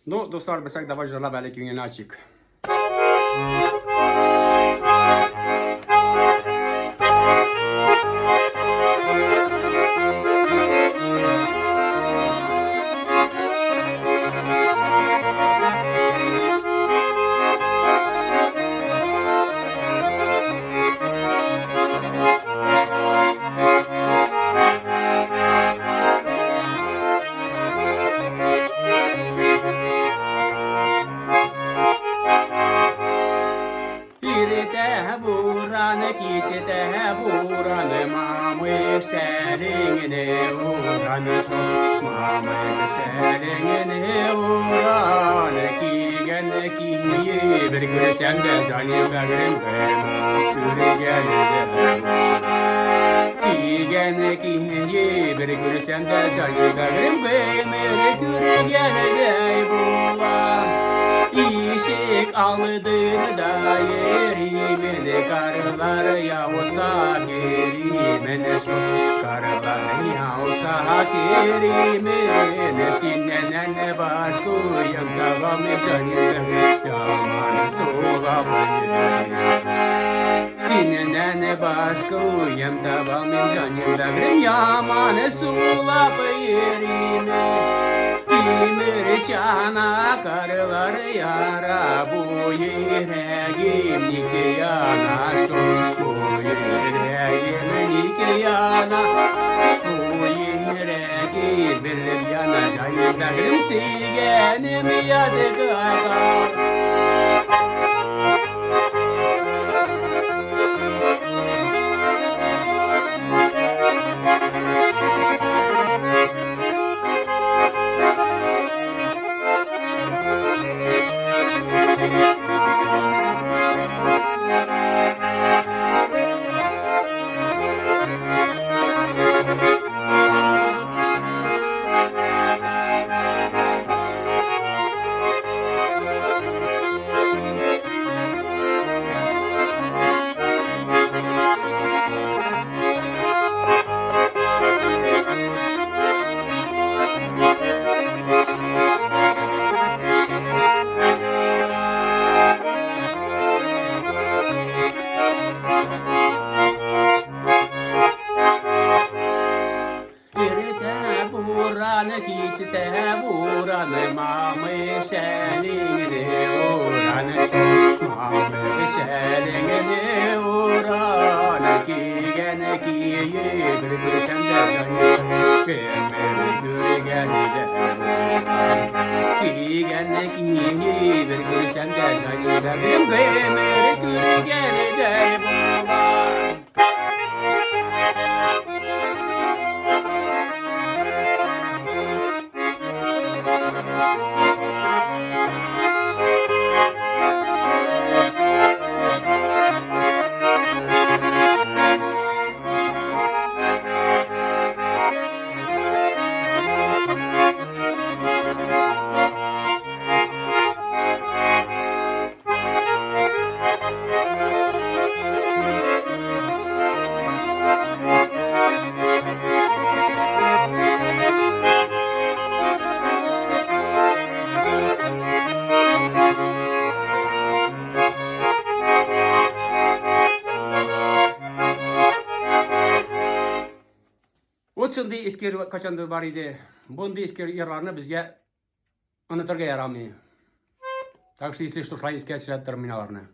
Ну, достар бесек давай жала belki yine açık. Buranı kiçte buranı mamı şeringine uğranı mamı şeringine uğranı ki gene ki bir görsem de canım benim gene ki gene ki bir görsem de canım benim gene İşik aldığında yerimin karlar yağsa kerimin karlar yağsa kerimin sinenen başkuyum devam canım yaman sulamayın sinenen başkuyum devam canım yaman sulamayın Kimir çana karlar yara bu yüreğim nikeyana bu yüreğim nikeyana bu yüreğim bir yana canım sigenim yadıgar Buranı kiçte buranı mamı şelingini uğranı mamı şelingini uğranı ki gene ki bir sende bir gene ki gene ki bir sende bir gene O'tsinda eski qachondir bor edi. Bunday eski yerlarni bizga unutirga yaramay. Так что если что, шла искать терминаларны.